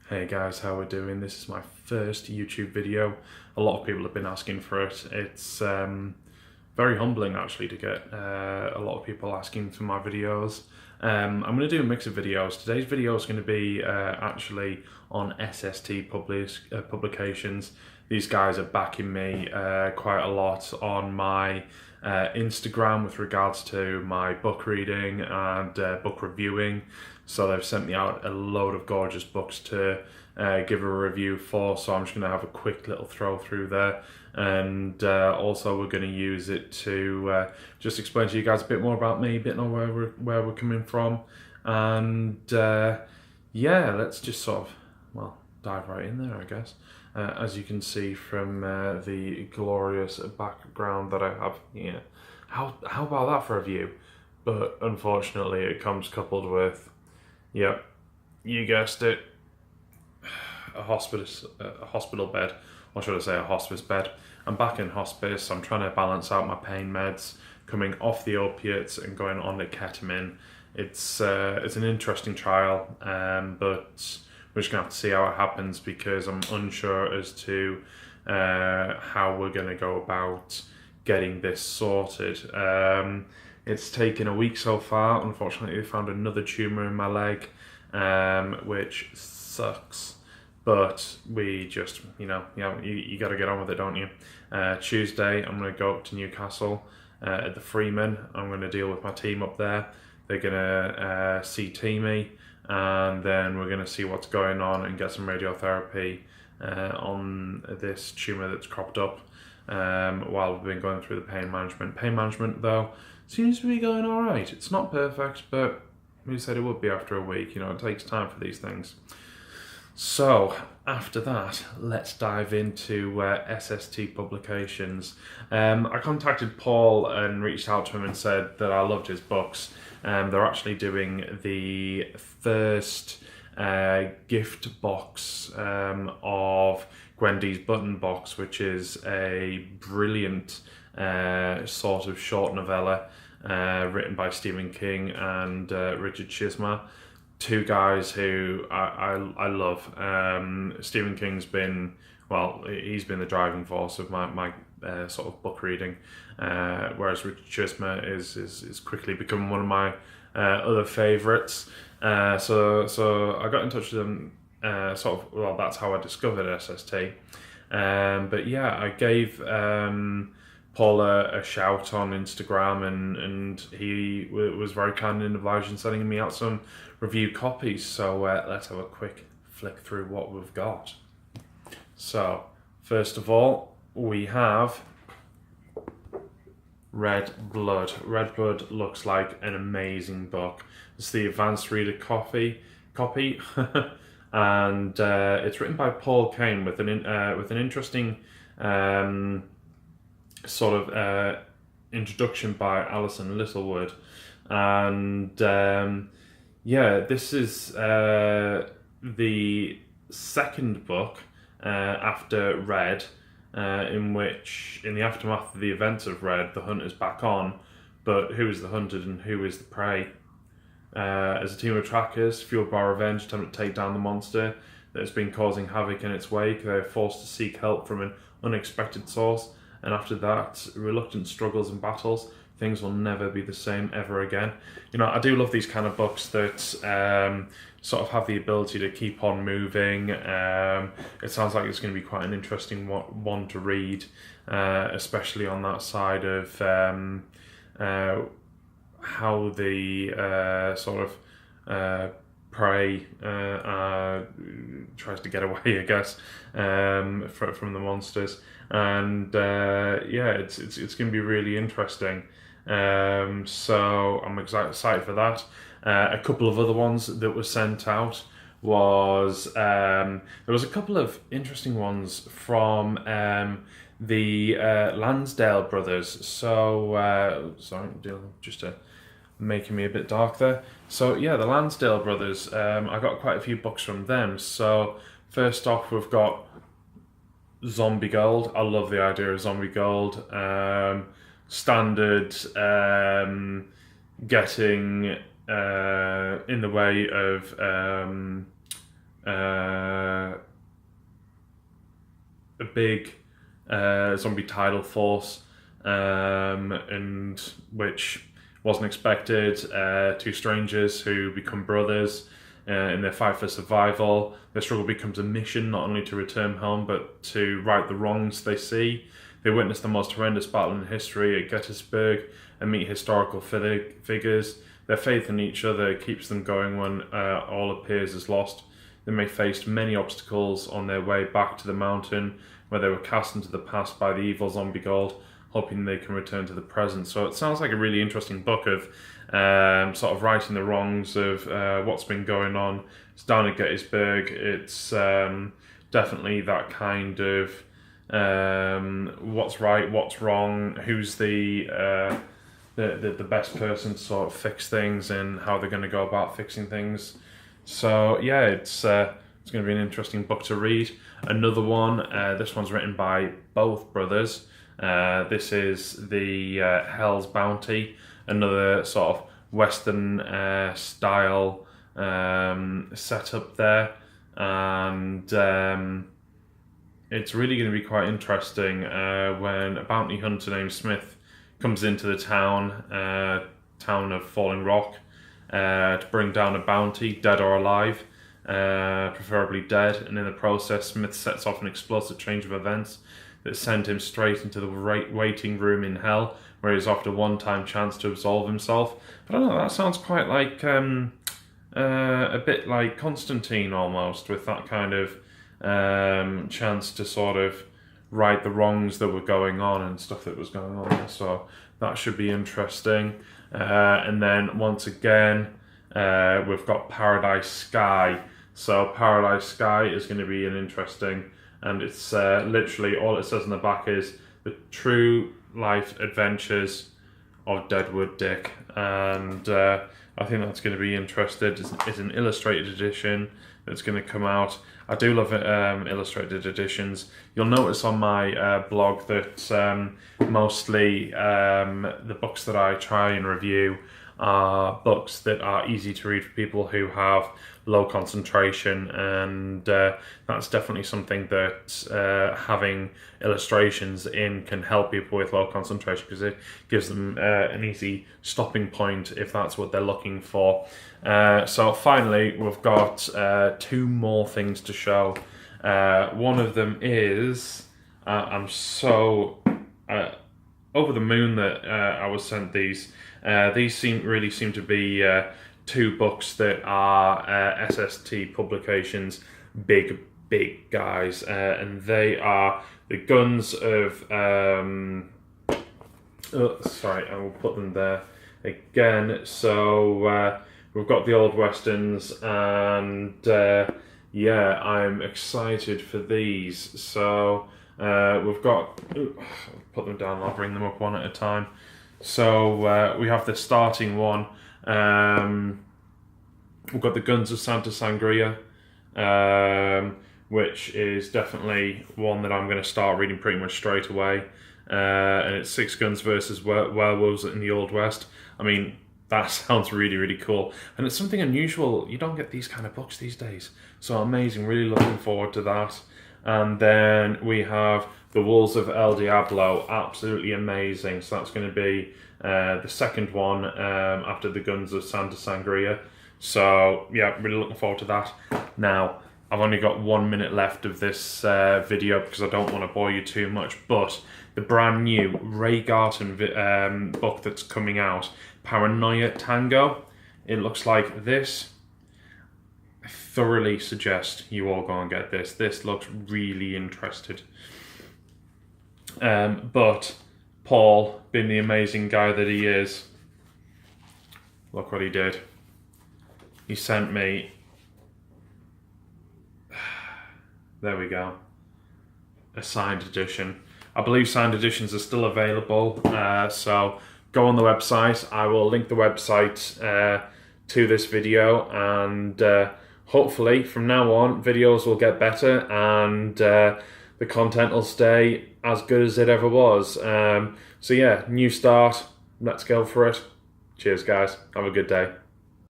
Hey guys, how we're doing? This is my first YouTube video. A lot of people have been asking for it. It's very humbling actually to get a lot of people asking for my videos. I'm going to do a mix of videos. Today's video is going to be actually on SST Publications. These guys are backing me quite a lot on my Instagram with regards to my book reading and book reviewing. So they've sent me out a load of gorgeous books to give a review for. So I'm just going to have a quick little throw through there. And also we're going to use it to just explain to you guys a bit more about me, a bit more where we're coming from. And yeah, let's just sort of, well, dive right in there, I guess. As you can see from the glorious background that I have here. How about that for a view? But unfortunately it comes coupled with, yep, you guessed it, a hospital bed, or should I say a hospice bed. I'm back in hospice. I'm trying to balance out my pain meds, coming off the opiates and going on to ketamine. It's an interesting trial, but we're just gonna have to see how it happens because I'm unsure as to how we're gonna go about getting this sorted. It's taken a week so far. Unfortunately, they found another tumour in my leg, which sucks. But we just, you got to get on with it, don't you? Tuesday, I'm going to go up to Newcastle at the Freeman. I'm going to deal with my team up there. They're going to CT me, and then we're going to see what's going on and get some radiotherapy on this tumour that's cropped up while we've been going through the pain management. Pain management, though, seems to be going all right. It's not perfect, but we said it would be after a week. It takes time for these things. So, after that, let's dive into SST Publications. I contacted Paul and reached out to him and said that I loved his books. They're actually doing the first gift box of Gwendy's Button Box, which is a brilliant sort of short novella written by Stephen King and Richard Chizmar. Two guys who I love. Stephen King's been, he's been the driving force of my sort of book reading, whereas Richard Chizmar is quickly becoming one of my other favourites. So I got in touch with them. That's how I discovered SST. But yeah, I gave Paul a shout on Instagram, and he was very kind and obliged in sending me out some review copies. So let's have a quick flick through what we've got. So first of all, we have Red Blood. Red Blood looks like an amazing book. It's the advanced reader copy. And it's written by Paul Kane with an interesting sort of introduction by Alison Littlewood. And this is the second book after Red, in which, in the aftermath of the events of Red, the hunt is back on, but who is the hunted and who is the prey? As a team of trackers, fueled by revenge, attempt to take down the monster that has been causing havoc in its wake. They are forced to seek help from an unexpected source, and after that, reluctant struggles and battles, things will never be the same ever again. I do love these kind of books that sort of have the ability to keep on moving. It sounds like it's going to be quite an interesting one to read, especially on that side of how the sort of prey tries to get away, I guess, from the monsters. And it's going to be really interesting. So I'm excited for that. A couple of other ones that were sent out was there was a couple of interesting ones from the Lansdale brothers. So sorry, just making me a bit dark there. So yeah, the Lansdale brothers. I got quite a few books from them. So first off, we've got Zombie Gold. I love the idea of Zombie Gold. Standard getting in the way of a big zombie tidal force, and which wasn't expected. Two strangers who become brothers in their fight for survival. Their struggle becomes a mission, not only to return home, but to right the wrongs they see. They witness the most horrendous battle in history at Gettysburg and meet historical figures. Their faith in each other keeps them going when all appears as lost. They may face many obstacles on their way back to the mountain, where they were cast into the past by the evil zombie god, hoping they can return to the present. So it sounds like a really interesting book of sort of righting the wrongs of what's been going on. It's down at Gettysburg. It's definitely that kind of what's right, what's wrong, who's the best person to sort of fix things and how they're going to go about fixing things. So yeah, it's going to be an interesting book to read. Another one, this one's written by both brothers. This is the Hell's Bounty, another sort of Western style setup there, and it's really going to be quite interesting when a bounty hunter named Smith comes into the town of Falling Rock to bring down a bounty, dead or alive, preferably dead, and in the process Smith sets off an explosive change of events that send him straight into the waiting room in hell, where he's offered a one-time chance to absolve himself. But I don't know, that sounds quite like a bit like Constantine almost, with that kind of chance to sort of right the wrongs that were going on and stuff that was going on there. So that should be interesting. And then once again, we've got Paradise Sky. So Paradise Sky is going to be an interesting, and it's literally all it says in the back is the true life adventures of Deadwood Dick, and I think that's going to be interesting. It's an illustrated edition that's going to come out. I do love illustrated editions. You'll notice on my blog that mostly the books that I try and review are books that are easy to read for people who have low concentration, and that's definitely something that having illustrations in can help people with low concentration, because it gives them an easy stopping point if that's what they're looking for. So finally, we've got two more things to show. One of them is I'm so over the moon that I was sent these. These really seem to be two books that are SST Publications big guys, and they are the Guns of sorry, I will put them there again. So we've got the old westerns, and yeah, I'm excited for these. So we've got, put them down, I'll bring them up one at a time. So we have the starting one. We've got the Guns of Santa Sangria, which is definitely one that I'm going to start reading pretty much straight away. And it's 6 guns versus werewolves in the Old West. I mean, that sounds really cool, and it's something unusual. You don't get these kind of books these days, so amazing. Really looking forward to that. And then we have the Wolves of El Diablo, absolutely amazing. So that's going to be the second one after the Guns of Santa Sangria. So yeah, really looking forward to that. Now, I've only got 1 minute left of this video because I don't want to bore you too much, but the brand new Ray Garton book that's coming out, Paranoia Tango, it looks like this. I thoroughly suggest you all go and get this. This looks really interesting. But Paul, being the amazing guy that he is, look what he did. He sent me, there we go, a signed edition. I believe signed editions are still available, so go on the website. I will link the website to this video, and hopefully from now on videos will get better, and the content will stay as good as it ever was. So yeah, new start, let's go for it. Cheers guys, have a good day.